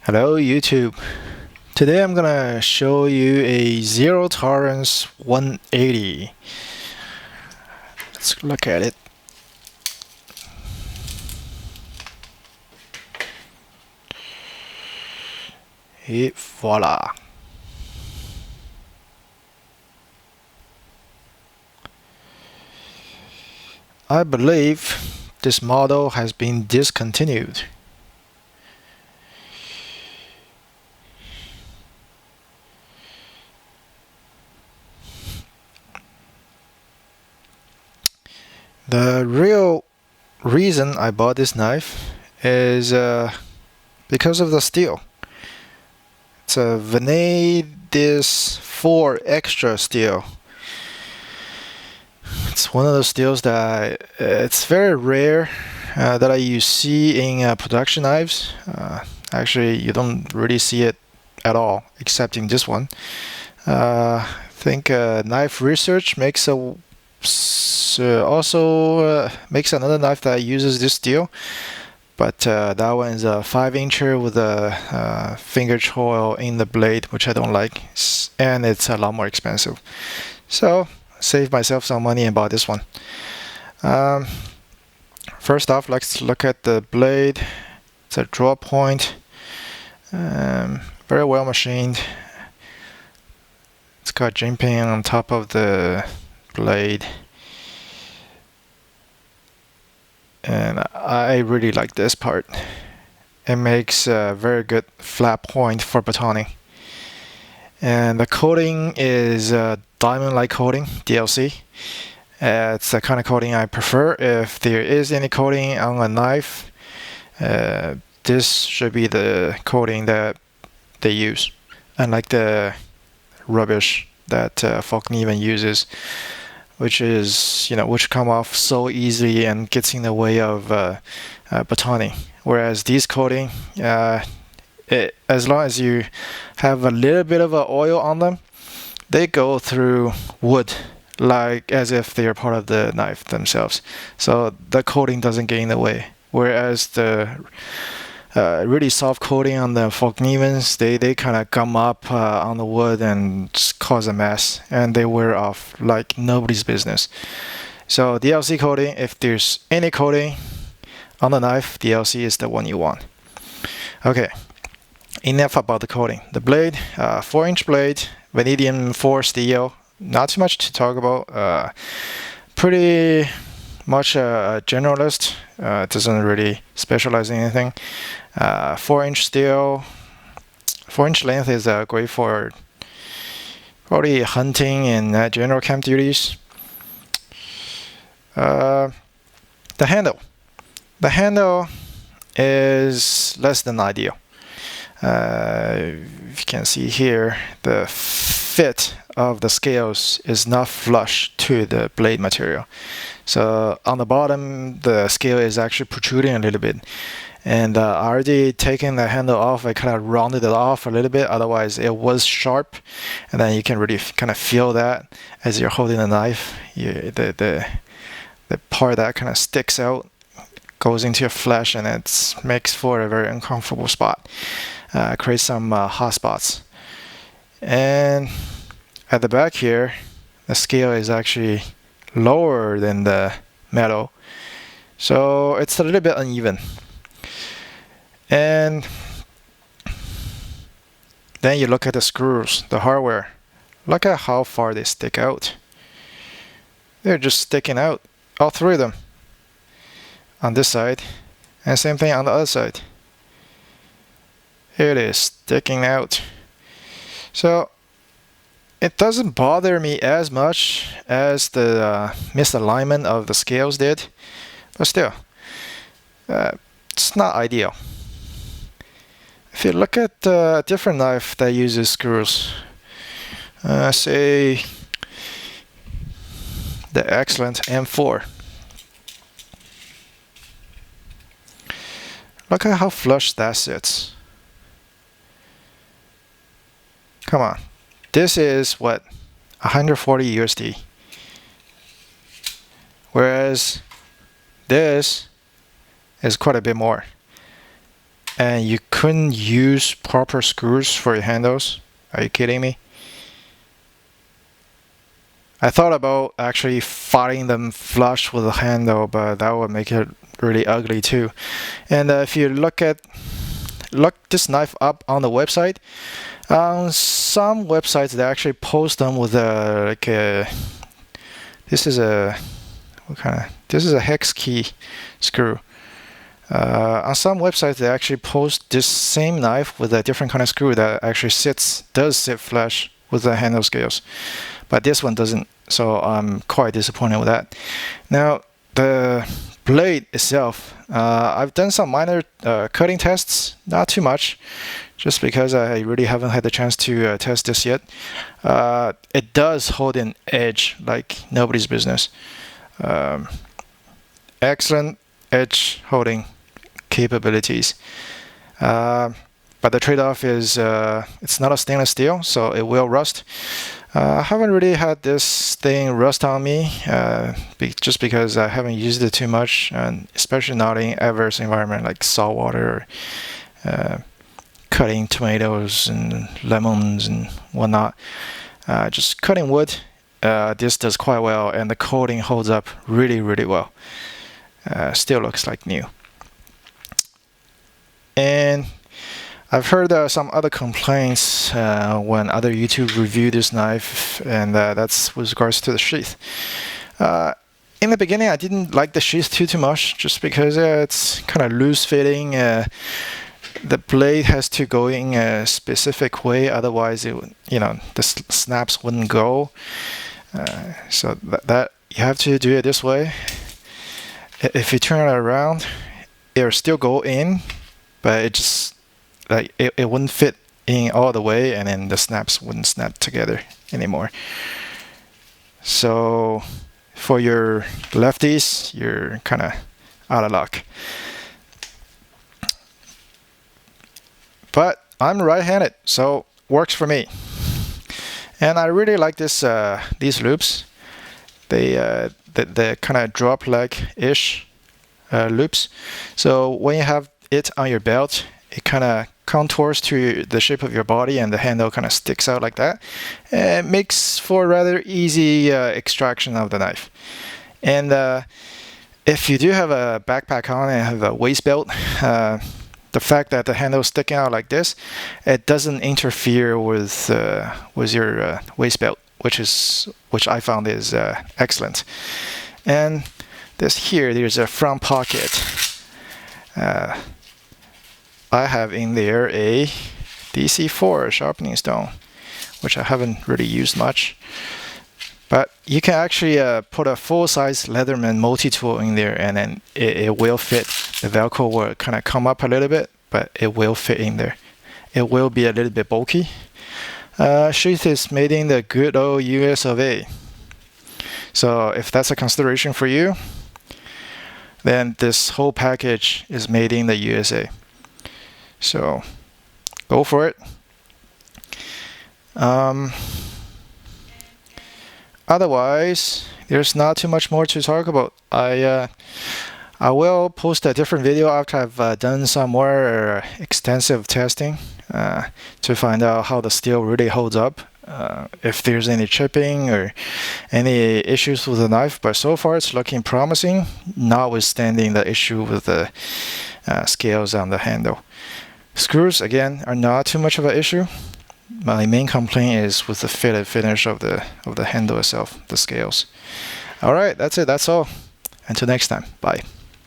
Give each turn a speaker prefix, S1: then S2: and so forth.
S1: Hello YouTube. Today I'm gonna show you a zero tolerance 180. Let's look at it. Et voila. I believe this model has been discontinued. The real reason I bought this knife is because of the steel. It's a Vanadis 4 extra steel. It's one of those steels that it's very rare that you see in production knives. Actually, you don't really see it at all, except in this one. I think Knife Research makes also makes another knife that uses this steel, but that one is a 5-incher with a finger choil in the blade, which I don't like, and it's a lot more expensive. So save myself some money and bought this one. First off, let's look at the blade. It's a draw point, very well machined. It's got jimping on top of the blade, and I really like this part. It makes a very good flat point for batoning. And the coating is diamond-like coating, DLC. It's the kind of coating I prefer. If there is any coating on a knife, this should be the coating that they use, unlike the rubbish that Falkneven uses, which is which come off so easily and gets in the way of batoning. Whereas these coating, as long as you have a little bit of oil on them, they go through wood like as if they are part of the knife themselves. So the coating doesn't get in the way. Whereas the really soft coating on the Falknevens, they kind of gum up on the wood and just cause a mess, and they wear off like nobody's business. So DLC coating, if there's any coating on the knife, DLC is the one you want. Okay. Enough about the coating. The blade, 4-inch blade, vanadium 4 steel. Not too much to talk about. Pretty much a generalist. Doesn't really specialize in anything. 4-inch steel. 4-inch length is great for probably hunting and general camp duties. The handle. The handle is less than ideal. If you can see here, the fit of the scales is not flush to the blade material. So on the bottom, the scale is actually protruding a little bit. And I already taken the handle off. I kind of rounded it off a little bit. Otherwise, it was sharp. And then you can really kind of feel that as you're holding the knife. The part that kind of sticks out goes into your flesh, and it makes for a very uncomfortable spot. Create some hot spots. And at the back here, the scale is actually lower than the metal, so it's a little bit uneven. And then you look at the screws, the hardware. Look at how far they stick out. They're just sticking out, all three of them, on this side, and same thing on the other side. It is sticking out. So it doesn't bother me as much as the misalignment of the scales did, but still, it's not ideal. If you look at a different knife that uses screws, say the excellent M4. Look at how flush that sits. Come on. This is what, 140 USD. Whereas this is quite a bit more. and you couldn't use proper screws for your handles? Are you kidding me? I thought about actually firing them flush with the handle, but that would make it really ugly too. And if you look this knife up on the website, some websites they actually post them with this is a this is a hex key screw. On some websites they actually post this same knife with a different kind of screw that actually does sit flush with the handle scales, but this one doesn't, so I'm quite disappointed with that. Now the blade itself, I've done some minor cutting tests, not too much, just because I really haven't had the chance to test this yet. It does hold an edge like nobody's business. Excellent edge holding capabilities. But the trade-off is it's not a stainless steel, so it will rust. I haven't really had this thing rust on me, just because I haven't used it too much, and especially not in adverse environment like salt water or cutting tomatoes and lemons and whatnot. Just cutting wood, this does quite well, and the coating holds up really, really well. Still looks like new. And I've heard some other complaints when other YouTube review this knife, and that's with regards to the sheath. In the beginning, I didn't like the sheath too much, just because it's kind of loose fitting. The blade has to go in a specific way, otherwise it would, the snaps wouldn't go. So that you have to do it this way. If you turn it around, it'll still go in, but it just it wouldn't fit in all the way, and then the snaps wouldn't snap together anymore. So for your lefties, you're kind of out of luck. But I'm right-handed, so works for me. And I really like these loops. They kind of drop leg-ish loops. So when you have it on your belt, it kind of contours to the shape of your body, and the handle kind of sticks out like that. It makes for a rather easy extraction of the knife. And if you do have a backpack on and have a waist belt, the fact that the handle is sticking out like this, it doesn't interfere with your waist belt, which I found is excellent. And there's a front pocket. I have in there a DC4 sharpening stone, which I haven't really used much. But you can actually put a full-size Leatherman multi-tool in there, and then it will fit. The Velcro will kind of come up a little bit, but it will fit in there. It will be a little bit bulky. Sheath is made in the good old US of A. So if that's a consideration for you, then this whole package is made in the USA. So go for it. Otherwise, there's not too much more to talk about. I will post a different video after I've done some more extensive testing to find out how the steel really holds up, if there's any chipping or any issues with the knife. But so far it's looking promising, notwithstanding the issue with the scales on the handle. Screws, again, are not too much of an issue. My main complaint is with the fitted finish of the handle itself, the scales. Alright, that's it, that's all. Until next time, bye.